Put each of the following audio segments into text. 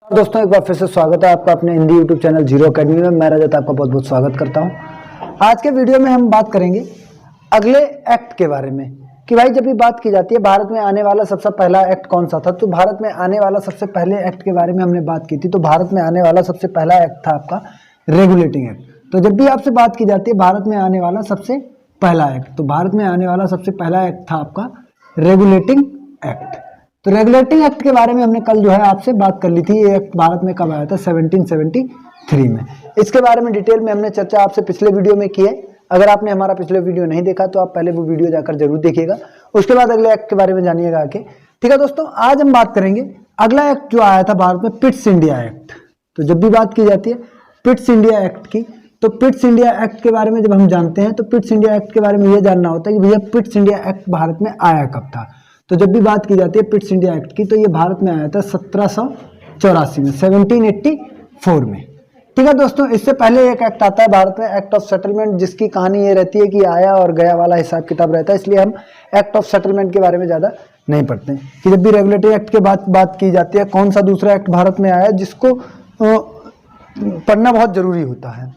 दोस्तों एक बार फिर से स्वागत है आपका अपने Hindi YouTube channel zero academy में। मैं रजत आपका बहुत बहुत स्वागत करता हूं। आज के वीडियो में हम बात करेंगे अगले एक्ट के बारे में कि भाई जब भी बात की जाती है भारत में आने वाला सबसे पहला एक्ट कौन सा था, तो भारत में आने वाला सबसे पहले एक्ट के बारे में हमने बात की थी। तो भारत में आने वाला सबसे पहला एक्ट था आपका रेगुलेटिंग एक्ट। तो जब भी आपसे बात की जाती है भारत में आने वाला सबसे पहला एक्ट, तो भारत में आने वाला सबसे पहला एक्ट था आपका रेगुलेटिंग एक्ट। तो रेगुलेटिंग एक्ट के बारे में हमने कल जो है आपसे बात कर ली थी। ये एक्ट भारत में कब आया था? 1773 में। इसके बारे में डिटेल में हमने चर्चा आपसे पिछले वीडियो में की है। अगर आपने हमारा पिछले वीडियो नहीं देखा तो आप पहले वो वीडियो जाकर जरूर देखिएगा, उसके बाद अगले एक्ट के बारे में जानिएगा आके। ठीक है दोस्तों, आज हम बात करेंगे अगला एक्ट जो आया था भारत में, पिट्स इंडिया एक्ट। तो जब भी बात की जाती है पिट्स इंडिया एक्ट की, तो पिट्स इंडिया एक्ट के बारे में जब हम जानते हैं तो पिट्स इंडिया एक्ट के बारे में यह जानना होता है कि भैया पिट्स इंडिया एक्ट भारत में आया कब था। तो जब भी बात की जाती है पिट्स इंडिया एक्ट की, तो ये भारत में आया था 1784 में, 1784 में। ठीक है दोस्तों, इससे पहले एक एक्ट आता है भारत में, एक्ट ऑफ सेटलमेंट, जिसकी कहानी ये रहती है कि आया और गया वाला हिसाब किताब रहता है, इसलिए हम एक्ट ऑफ सेटलमेंट के बारे में ज़्यादा नहीं पढ़ते हैं। कि जब भी रेगुलेटरी एक्ट के बात की जाती है, कौन सा दूसरा एक्ट भारत में आया जिसको पढ़ना बहुत जरूरी होता है।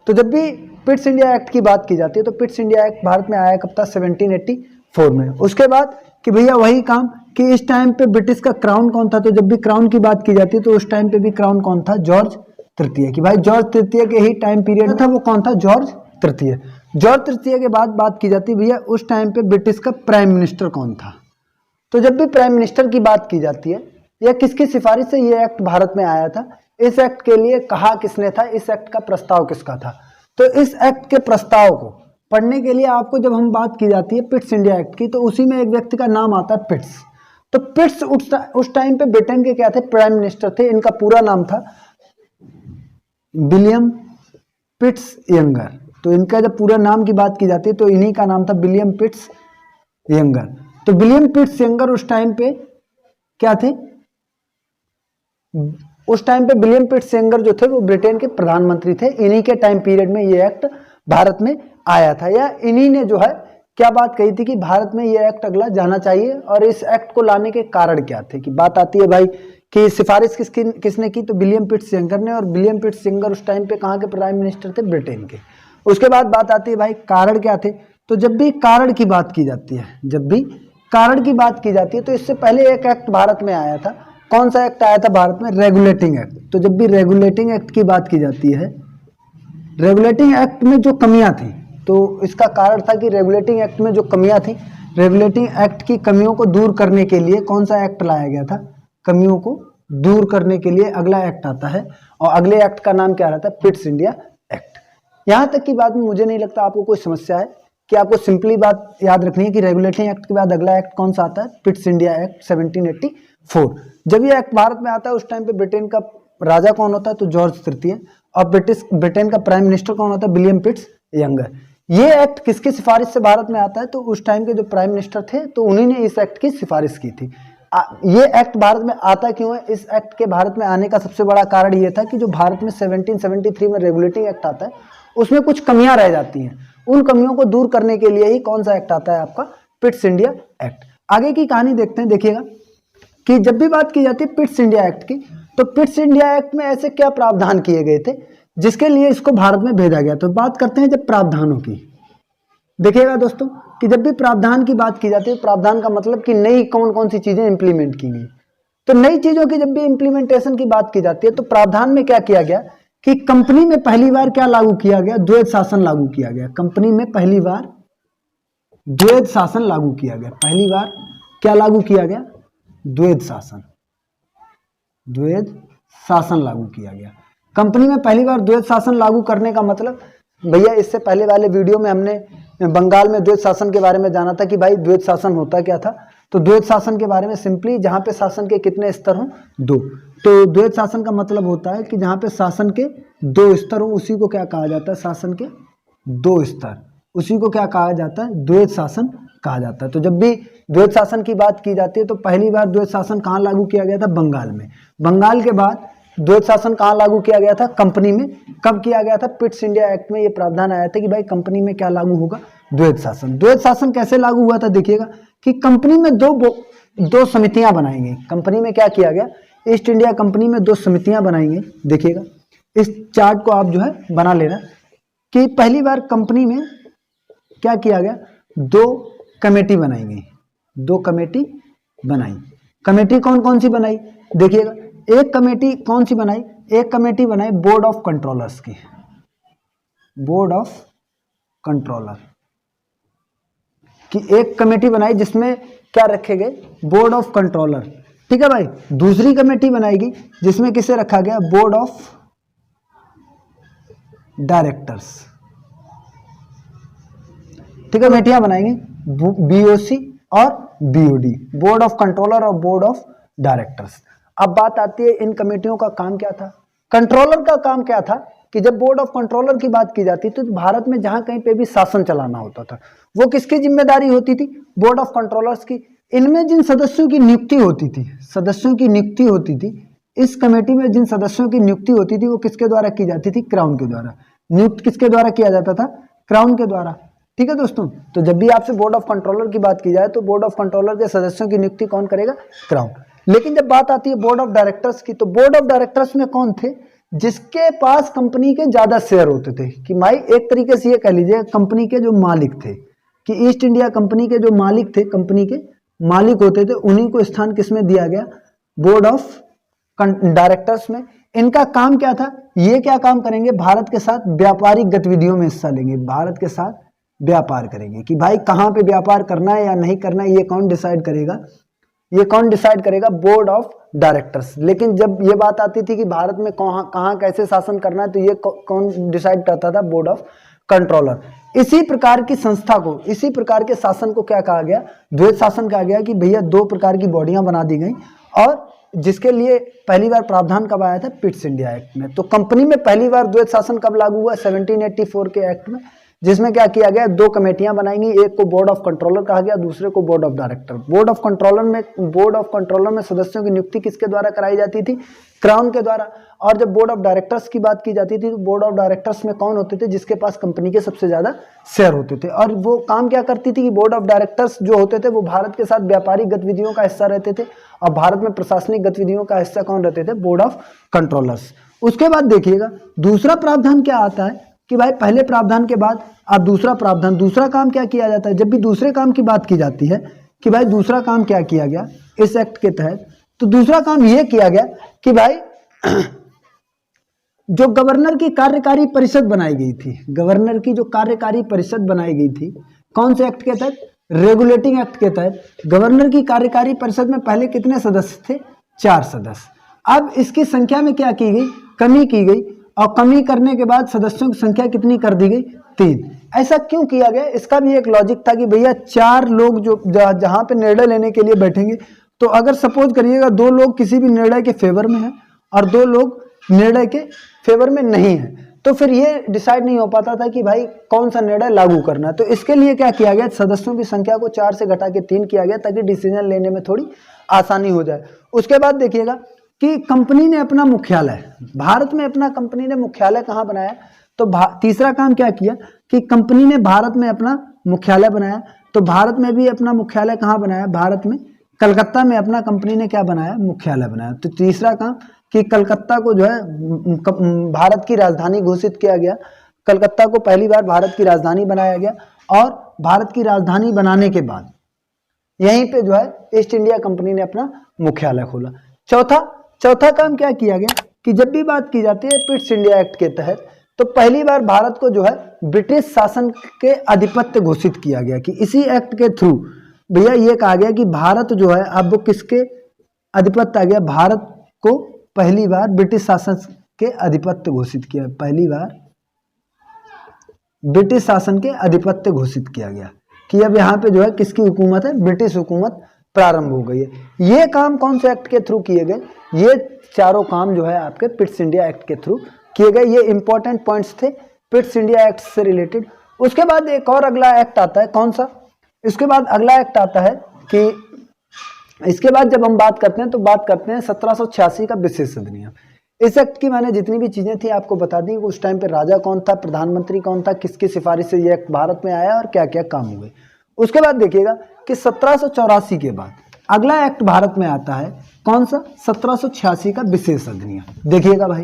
तो जब भी पिट्स इंडिया एक्ट की बात की जाती है तो पिट्स इंडिया एक्ट भारत में आया कब था? 1784 में। उसके बाद कि भैया वही काम कि इस टाइम पे ब्रिटिश का क्राउन कौन था। तो जब भी क्राउन की बात की जाती है तो उस टाइम पे भी क्राउन कौन था? जॉर्ज तृतीय। कि भाई जॉर्ज तृतीय के ही टाइम पीरियड था वो कौन था? जॉर्ज तृतीय। जॉर्ज तृतीय के बाद बात की जाती है भैया उस टाइम पे ब्रिटिश का प्राइम मिनिस्टर कौन था। तो जब भी प्राइम मिनिस्टर की बात की जाती है या किसकी सिफारिश से ये एक्ट भारत में आया था, इस एक्ट के लिए कहा किसने था, इस एक्ट का प्रस्ताव किसका था। तो इस एक्ट के प्रस्ताव को पढ़ने के लिए आपको जब हम बात की जाती है पिट्स इंडिया एक्ट की, तो उसी में एक व्यक्ति का नाम आता है पिट्स। तो पिट्स उस टाइम पे ब्रिटेन के क्या थे? प्राइम मिनिस्टर थे। इनका पूरा नाम था विलियम पिट्स यंगर। तो इनका जब पूरा नाम की बात की जाती है तो इन्हीं का नाम था विलियम पिट्स यंगर। तो विलियम पिट्स यंगर उस टाइम पे क्या थे? उस टाइम पे विलियम पिट्स यंगर जो थे वो ब्रिटेन के प्रधानमंत्री थे। इन्हीं के टाइम पीरियड में ये एक्ट भारत में आया था, या इन्हीं ने जो है क्या बात कही थी कि भारत में ये एक्ट अगला जाना चाहिए। और इस एक्ट को लाने के कारण क्या थे कि बात आती है भाई कि सिफारिश किसने की? तो विलियम पिट्स यंगर ने। और विलियम पिट्स यंगर उस टाइम पे कहाँ के प्राइम मिनिस्टर थे? ब्रिटेन के। उसके बाद बात आती है भाई कारण क्या थे। तो जब भी कारण की बात की जाती है, जब भी कारण की बात की जाती है तो इससे पहले एक एक्ट भारत में आया था। कौन सा एक्ट आया था भारत में? Regulating act. तो जब भी रेगुलेटिंग एक्ट की बात की जाती है, रेगुलेटिंग एक्ट में जो कमियां थी, तो इसका कारण था कि रेगुलेटिंग एक्ट में जो कमियां थी, रेगुलेटिंग एक्ट की कमियों को दूर करने के लिए कौन सा एक्ट लाया गया था? कमियों को दूर करने के लिए अगला एक्ट आता है, और अगले एक्ट का नाम क्या रहता है? Pitt's India act. यहां तक की बात में मुझे नहीं लगता आपको कोई समस्या है कि आपको सिंपली बात याद रखनी है कि रेगुलेटिंग एक्ट के बाद अगला एक्ट कौन सा आता है? Pitt's India act 1784। जब ये एक्ट भारत में आता है उस टाइम पे ब्रिटेन का राजा कौन होता है? तो जॉर्ज तृतीय। और ब्रिटेन का प्राइम मिनिस्टर कौन होता है? William Pitt's younger. ये एक्ट किसकी सिफारिश से भारत में आता है? तो उस टाइम के जो प्राइम मिनिस्टर थे तो उन्हीं ने इस एक्ट की सिफारिश की थी। ये एक्ट भारत में आता क्यों है? इस एक्ट के भारत में आने का सबसे बड़ा कारण ये था कि जो भारत में 1773 में रेगुलेटिंग एक्ट आता है उसमें कुछ कमियां रह जाती हैं। उन कमियों को दूर करने के लिए ही कौन सा एक्ट आता है? आपका पिट्स इंडिया एक्ट। आगे की कहानी देखते हैं। देखिएगा कि जब भी बात की जाती है पिट्स इंडिया एक्ट की, तो पिट्स इंडिया एक्ट में ऐसे क्या प्रावधान किए गए थे जिसके लिए इसको भारत में भेजा गया। तो बात करते हैं जब प्रावधानों की। देखिएगा दोस्तों कि जब भी प्रावधान की बात की जाती है, प्रावधान का मतलब कि नई कौन कौन सी चीजें इंप्लीमेंट की गई। तो नई चीजों की जब भी इंप्लीमेंटेशन की बात की जाती है तो प्रावधान में क्या किया गया कि कंपनी में पहली बार क्या लागू किया गया? द्वैध शासन लागू किया गया। कंपनी में पहली बार द्वैध शासन लागू किया गया। पहली बार क्या लागू किया गया? द्वैध शासन। द्वैध शासन लागू किया गया। कंपनी में पहली बार द्वैध शासन लागू करने का मतलब भैया, इससे पहले वाले वीडियो में हमने बंगाल में द्वैध शासन के बारे में जाना था कि भाई द्वैध शासन होता क्या था। तो द्वैध शासन के बारे में सिंपली जहां पे शासन के कितने स्तर हों? 2। तो द्वैध शासन का मतलब होता है कि जहां पे शासन के 2 स्तर हों उसी को क्या कहा जाता है? शासन के 2 स्तर, उसी को क्या कहा जाता है? द्वैध शासन कहा जाता है। तो जब भी द्वैध शासन की बात की जाती है तो पहली बार द्वैध शासन कहाँ लागू किया गया था? बंगाल में। बंगाल के बाद द्वैध शासन कहाँ लागू किया गया था? कंपनी में। कब किया गया था? पिट्स इंडिया एक्ट में ये प्रावधान आया था कि भाई कंपनी में क्या लागू होगा? द्वैध शासन। द्वैध शासन कैसे लागू हुआ था? देखिएगा कि कंपनी में दो समितियां बनाई गई। कंपनी में क्या किया गया ईस्ट इंडिया कंपनी में 2 समितियां बनाई गई। देखिएगा इस चार्ट को आप जो है बना लेना कि पहली बार कंपनी में क्या किया गया, 2 कमेटी बनाई गई, 2 कमेटी बनाई। कमेटी कौन कौन सी बनाई, देखिएगा एक कमेटी कौन सी बनाई, एक कमेटी बनाई बोर्ड ऑफ कंट्रोलर्स की, बोर्ड ऑफ कंट्रोलर की एक कमेटी बनाई जिसमें क्या रखे गए, बोर्ड ऑफ कंट्रोलर। ठीक है भाई, दूसरी कमेटी बनाएगी जिसमें किसे रखा गया, बोर्ड ऑफ डायरेक्टर्स। ठीक है, कमेटियां बनाएंगे बीओसी और बीओडी, बोर्ड ऑफ कंट्रोलर और बोर्ड ऑफ डायरेक्टर्स। अब बात आती है इन कमेटियों का काम क्या था। कंट्रोलर का काम क्या था कि जब बोर्ड ऑफ कंट्रोलर की बात की जाती तो भारत में जहां कहीं पे भी शासन चलाना होता था वो किसकी जिम्मेदारी होती थी, बोर्ड ऑफ कंट्रोलर्स की। इनमें जिन सदस्यों की नियुक्ति होती थी, सदस्यों की नियुक्ति होती थी, इस कमेटी में जिन सदस्यों की नियुक्ति होती थी वो किसके द्वारा की जाती थी, क्राउन के द्वारा। नियुक्त किसके द्वारा किया जाता था, क्राउन के द्वारा। ठीक है दोस्तों, तो जब भी आपसे बोर्ड ऑफ कंट्रोलर की बात की जाए तो बोर्ड ऑफ कंट्रोलर के सदस्यों की नियुक्ति कौन करेगा, क्राउन। लेकिन जब बात आती है बोर्ड ऑफ डायरेक्टर्स की, तो बोर्ड ऑफ डायरेक्टर्स में कौन थे, जिसके पास कंपनी के ज्यादा शेयर होते थे। कि भाई एक तरीके से ये कह लीजिए कंपनी के जो मालिक थे, कि ईस्ट इंडिया कंपनी के जो मालिक थे, कंपनी के मालिक होते थे, उन्हीं को स्थान किसमें दिया गया, बोर्ड ऑफ डायरेक्टर्स में। इनका काम क्या था, ये क्या काम करेंगे, भारत के साथ व्यापारिक गतिविधियों में हिस्सा लेंगे, भारत के साथ व्यापार करेंगे। कि भाई कहाँ पे व्यापार करना है या नहीं करना है ये कौन डिसाइड करेगा, ये कौन डिसाइड करेगा, बोर्ड ऑफ डायरेक्टर्स। लेकिन जब ये बात आती थी कि भारत में कहाँ कैसे शासन करना है तो ये कौन डिसाइड करता था, बोर्ड ऑफ कंट्रोलर। इसी प्रकार की संस्था को, इसी प्रकार के शासन को क्या कहा गया, द्वैत शासन कहा गया। कि भैया 2 प्रकार की बॉडियां बना दी गई और जिसके लिए पहली बार प्रावधान कब आया था, पिट्स इंडिया एक्ट में। तो कंपनी में पहली बार द्वैत शासन कब लागू हुआ, 1784 के एक्ट में, जिसमें क्या किया गया, 2 कमेटियां बनाएंगी, एक को बोर्ड ऑफ कंट्रोलर कहा गया, दूसरे को board of director. Board of controller में सदस्यों की नियुक्ति किसके द्वारा कराई जाती थी, क्राउन के द्वारा। और जब बोर्ड ऑफ डायरेक्टर्स की बात की जाती थी तो बोर्ड ऑफ डायरेक्टर्स में कौन होते थे, जिसके पास कंपनी के सबसे ज्यादा शेयर होते थे। और वो काम क्या करती थी कि बोर्ड ऑफ डायरेक्टर्स जो होते थे वो भारत के साथ व्यापारिक गतिविधियों का हिस्सा रहते थे और भारत में प्रशासनिक गतिविधियों का हिस्सा कौन रहते थे, बोर्ड ऑफ कंट्रोलर्स। उसके बाद देखिएगा दूसरा प्रावधान क्या आता है कि भाई पहले प्रावधान के बाद अब दूसरा प्रावधान, दूसरा काम क्या किया जाता है। जब भी दूसरे काम की बात की जाती है कि भाई दूसरा काम क्या किया गया इस एक्ट के तहत, तो दूसरा काम यह किया गया कि भाई जो गवर्नर की कार्यकारी परिषद बनाई गई थी, गवर्नर की जो कार्यकारी परिषद बनाई गई थी, कौन से एक्ट के तहत, रेगुलेटिंग एक्ट के तहत। गवर्नर की कार्यकारी परिषद में पहले कितने सदस्य थे, 4 सदस्य। अब इसकी संख्या में क्या की गई, कमी की गई और कमी करने के बाद सदस्यों की संख्या कितनी कर दी गई, 3। ऐसा क्यों किया गया, इसका भी एक लॉजिक था कि भैया 4 लोग जो जहां पे निर्णय लेने के लिए बैठेंगे, तो अगर सपोज करिएगा 2 लोग किसी भी निर्णय के फेवर में हैं और 2 लोग निर्णय के फेवर में नहीं है, तो फिर ये डिसाइड नहीं हो पाता था कि भाई कौन सा निर्णय लागू करना है। तो इसके लिए क्या किया गया, सदस्यों की संख्या को 4 से घटा के 3 किया गया ताकि डिसीजन लेने में थोड़ी आसानी हो जाए। उसके बाद देखिएगा कि कंपनी ने अपना मुख्यालय, भारत में अपना कंपनी ने मुख्यालय कहाँ बनाया, तो तीसरा काम क्या किया कि कंपनी ने भारत में अपना मुख्यालय बनाया। तो भारत में भी अपना मुख्यालय कहाँ बनाया, भारत में कलकत्ता में अपना कंपनी ने क्या बनाया, मुख्यालय बनाया। तो तीसरा काम कि कलकत्ता को जो है भारत की राजधानी घोषित किया गया, कलकत्ता को पहली बार भारत की राजधानी बनाया गया और भारत की राजधानी बनाने के बाद यहीं पे जो है ईस्ट इंडिया कंपनी ने अपना मुख्यालय खोला। चौथा काम क्या किया गया कि जब भी बात की जाती है पिट्स इंडिया एक्ट के तहत, तो पहली बार भारत को जो है ब्रिटिश शासन के आधिपत्य घोषित किया गया। कि इसी एक्ट के थ्रू भैया ये कहा गया कि भारत जो है अब किसके आधिपत्य आ गया, भारत को पहली बार ब्रिटिश शासन के आधिपत्य घोषित किया, पहली बार ब्रिटिश शासन के आधिपत्य घोषित किया गया कि अब यहाँ पे जो है किसकी हुकूमत है, ब्रिटिश हुकूमत प्रारंभ हो गई है। ये काम कौन से एक्ट के थ्रू किए गए, ये चारों काम जो है आपके पिट्स इंडिया एक्ट के थ्रू किए गए। ये इंपॉर्टेंट पॉइंट्स थे पिट्स इंडिया एक्ट से रिलेटेड। उसके बाद एक और अगला एक्ट आता है, कौन सा, इसके बाद अगला एक्ट आता है कि इसके बाद जब हम बात करते हैं तो बात करते हैं 1786 का विशेष अधिनियम। इस एक्ट की मैंने जितनी भी चीजें थी आपको बता दी। उस टाइम पे राजा कौन था, प्रधानमंत्री कौन था, किसकी सिफारिश से ये एक्ट भारत में आया और क्या क्या काम हुए। उसके बाद देखिएगा कि 1784 के बाद अगला एक्ट भारत में आता है कौन सा? 1786 का विशेष अधिनियम। देखिएगा भाई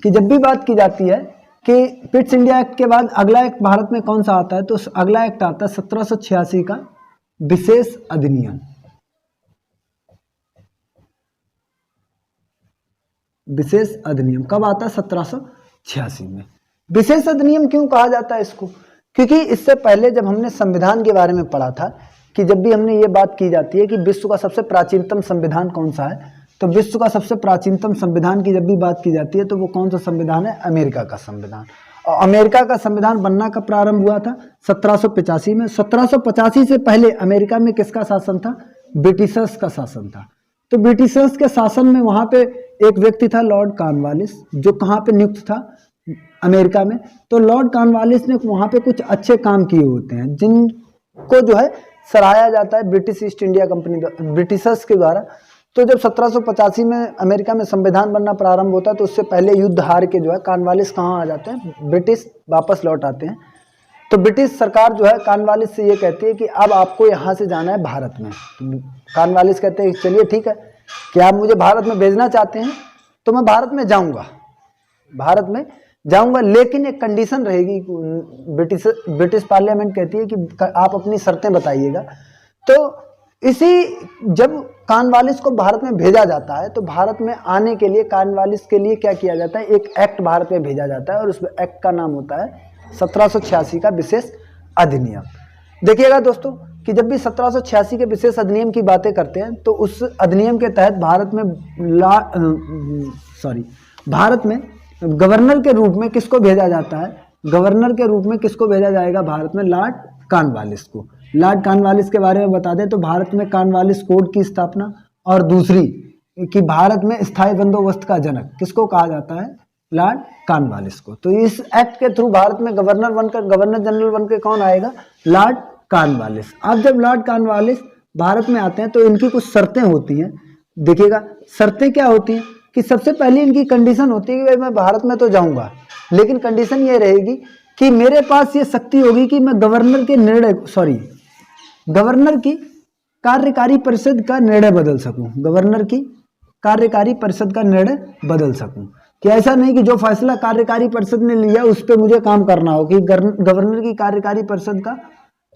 कि जब भी बात की जाती है कि पिट्स इंडिया एक्ट के बाद अगला एक्ट भारत में कौन सा आता है, तो अगला एक्ट आता है 1786 का विशेष अधिनियम। विशेष अधिनियम कब आता है? 1786 में। विशेष अधिनियम क्यों कहा जाता है इसको? क्योंकि इससे पहले जब हमने संविधान के बारे में पढ़ा था कि जब भी हमने ये बात की जाती है कि विश्व का सबसे प्राचीनतम संविधान कौन सा है, तो विश्व का सबसे प्राचीनतम संविधान की जब भी बात की जाती है तो वो कौन सा संविधान है? अमेरिका का संविधान। और अमेरिका का संविधान बनना कब प्रारंभ हुआ था? 1785 में। 1785 से पहले अमेरिका में किसका शासन था? ब्रिटिशर्स का शासन था। तो ब्रिटिशर्स के शासन में वहां पे एक व्यक्ति था लॉर्ड कॉर्नवालिस, जो कहाँ पे नियुक्त था? अमेरिका में। तो लॉर्ड कॉर्नवालिस ने वहां पे कुछ अच्छे काम किए होते हैं जिनको जो है सराहाया जाता है British east India company, Britishers के द्वारा। तो जब 1785 में अमेरिका में संविधान बनना प्रारंभ होता है तो उससे पहले युद्ध हार के जो है कॉर्नवालिस कहाँ आ जाते हैं? ब्रिटिश वापस लौट आते हैं। तो ब्रिटिश सरकार जो है कॉर्नवालिस से ये कहती है कि अब आपको यहाँ से जाना है भारत में। तो कॉर्नवालिस कहते हैं चलिए ठीक है, कि आप मुझे भारत में भेजना चाहते हैं तो मैं भारत में जाऊंगा, लेकिन एक कंडीशन रहेगी। ब्रिटिश पार्लियामेंट कहती है कि आप अपनी शर्तें बताइएगा। तो जब कॉर्नवालिस को भारत में भेजा जाता है तो भारत में आने के लिए कॉर्नवालिस के लिए क्या किया जाता है? एक एक्ट भारत में भेजा जाता है और उस एक्ट का नाम होता है 1786 का विशेष अधिनियम। देखिएगा दोस्तों कि जब भी 1786 के विशेष अधिनियम की बातें करते हैं तो उस अधिनियम के तहत भारत में गवर्नर के रूप में किसको भेजा जाता है? गवर्नर के रूप में किसको भेजा जाएगा भारत में? लॉर्ड कॉर्नवालिस को। लॉर्ड कॉर्नवालिस के बारे में बता दें तो भारत में कॉर्नवालिस कोड की स्थापना, और दूसरी कि भारत में स्थायी बंदोबस्त का जनक किसको कहा जाता है? लॉर्ड कॉर्नवालिस को। तो इस एक्ट के थ्रू भारत में गवर्नर जनरल बनकर कौन आएगा? Lord Cornwallis. अब जब लॉर्ड कॉर्नवालिस भारत में आते हैं तो इनकी कुछ शर्तें होती हैं। देखिएगा शर्तें क्या होती हैं कि सबसे पहले इनकी कंडीशन होती है कि भाई मैं भारत में तो जाऊंगा, लेकिन कंडीशन ये रहेगी कि मेरे पास ये शक्ति होगी कि मैं गवर्नर की कार्यकारी परिषद का निर्णय बदल सकूं। गवर्नर की कार्यकारी परिषद का निर्णय बदल सकूं, कि ऐसा नहीं कि जो फैसला कार्यकारी परिषद ने लिया उस पर मुझे काम करना हो, कि गवर्नर की कार्यकारी परिषद का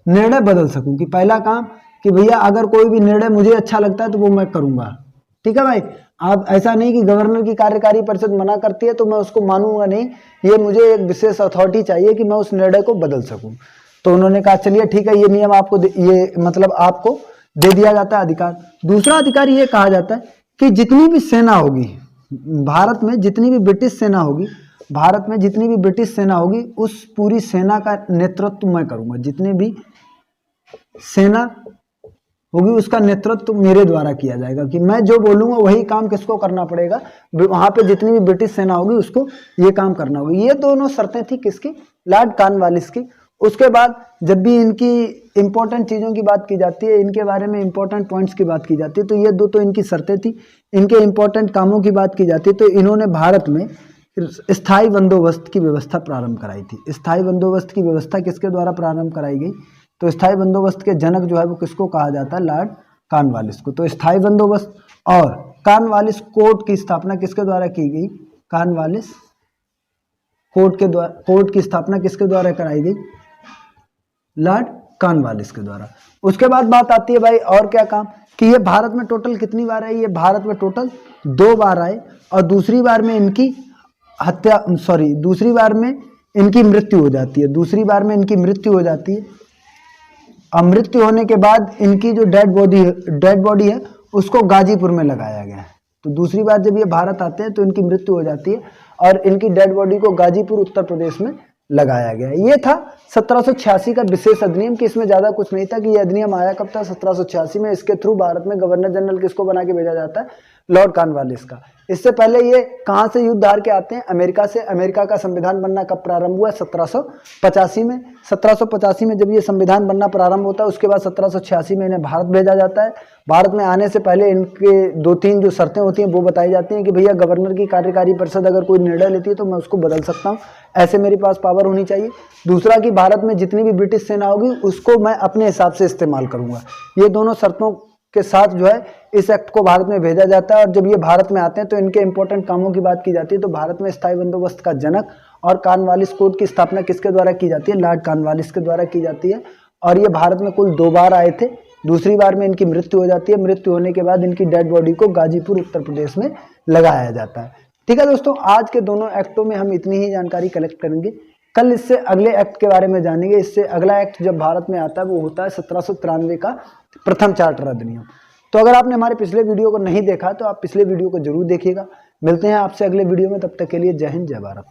निर्णय बदल सकूं। कि पहला काम कि भैया अगर कोई भी निर्णय मुझे अच्छा लगता है तो वो मैं करूंगा, ठीक है भाई। आप ऐसा नहीं कि गवर्नर की कार्यकारी परिषद मना करती है तो मैं उसको मानूंगा नहीं, ये मुझे एक विशेष अथॉरिटी चाहिए कि मैं उस निर्णय को बदल सकूं। तो उन्होंने कहा चलिए ठीक है, ये नियम आपको आपको दे दिया जाता है अधिकार। दूसरा अधिकार ये कहा जाता है कि जितनी भी सेना होगी भारत में, जितनी भी ब्रिटिश सेना होगी उस पूरी सेना का नेतृत्व मैं करूंगा। जितनी भी सेना होगी उसका नेतृत्व मेरे द्वारा किया जाएगा, कि मैं जो बोलूंगा वही काम किसको करना पड़ेगा? वहां पे जितनी भी ब्रिटिश सेना होगी उसको ये काम करना होगा। ये दोनों शर्तें थी किसकी? लॉर्ड कॉर्नवालिस की। उसके बाद जब भी इनकी इंपॉर्टेंट चीज़ों की बात की जाती है, इनके बारे में इंपॉर्टेंट पॉइंट्स की बात की जाती है, तो ये दो तो इनकी शर्तें थी। इनके इंपॉर्टेंट कामों की बात की जाती है तो इन्होंने भारत में स्थायी बंदोबस्त की व्यवस्था प्रारंभ कराई थी। स्थायी बंदोबस्त की व्यवस्था किसके द्वारा प्रारंभ कराई गई? तो स्थायी बंदोबस्त के जनक जो है वो किसको कहा जाता है? लॉर्ड कॉर्नवालिस को। तो स्थायी बंदोबस्त और कॉर्नवालिस कोर्ट की स्थापना किसके द्वारा की गई? कॉर्नवालिस कोर्ट की स्थापना किसके द्वारा कराई गई? लॉर्ड कॉर्नवालिस के द्वारा। उसके बाद बात आती है भाई और क्या काम, कि ये भारत में टोटल कितनी बार आए? ये भारत में टोटल 2 बार आए, और दूसरी बार में इनकी मृत्यु हो जाती है। अब मृत्यु होने के बाद इनकी जो डेड बॉडी है उसको गाजीपुर में लगाया गया है। तो दूसरी बार जब ये भारत आते हैं तो इनकी मृत्यु हो जाती है और इनकी डेड बॉडी को गाजीपुर उत्तर प्रदेश में लगाया गया। ये था 1786 का विशेष अधिनियम, कि इसमें ज्यादा कुछ नहीं था। कि ये अधिनियम आया कब था? 1786 में। इसके थ्रू भारत में गवर्नर जनरल किसको बना के भेजा जाता है? लॉर्ड कॉर्नवालिस का। इससे पहले ये कहां से युद्ध हार के आते हैं? अमेरिका से। अमेरिका का संविधान बनना कब प्रारंभ हुआ? 1785 में। 1785 में जब ये संविधान बनना प्रारंभ होता है उसके बाद 1786 में इन्हें भारत भेजा जाता है। भारत में आने से पहले इनके 2-3 जो शर्तें होती हैं वो बताई जाती हैं कि भैया गवर्नर की कार्यकारी परिषद अगर कोई निर्णय लेती है तो मैं उसको बदल सकता हूँ, ऐसे मेरे पास पावर होनी चाहिए। दूसरा कि भारत में जितनी भी ब्रिटिश सेना होगी उसको मैं अपने हिसाब से इस्तेमाल करूंगा। ये दोनों शर्तों के साथ जो है इस एक्ट को भारत में भेजा जाता है। और जब ये भारत में आते हैं तो इनके इंपॉर्टेंट कामों की बात की जाती है। तो भारत में स्थायी बंदोबस्त का जनक और कॉर्नवालिस कोड की स्थापना किसके द्वारा की जाती है? लॉर्ड कॉर्नवालिस के द्वारा की जाती है। और ये भारत में कुल 2 बार आए थे। दूसरी बार में इनकी मृत्यु हो जाती है। मृत्यु होने के बाद इनकी डेड बॉडी को गाजीपुर उत्तर प्रदेश में लगाया जाता है। ठीक है दोस्तों, आज के दोनों एक्टों में हम इतनी ही जानकारी कलेक्ट करेंगे। कल इससे अगले एक्ट के बारे में जानेंगे। इससे अगला एक्ट जब भारत में आता है वो होता है 1793 का प्रथम चार्टर अधिनियम। तो अगर आपने हमारे पिछले वीडियो को नहीं देखा तो आप पिछले वीडियो को जरूर देखिएगा। मिलते हैं आपसे अगले वीडियो में, तब तक के लिए जय हिंद जय भारत।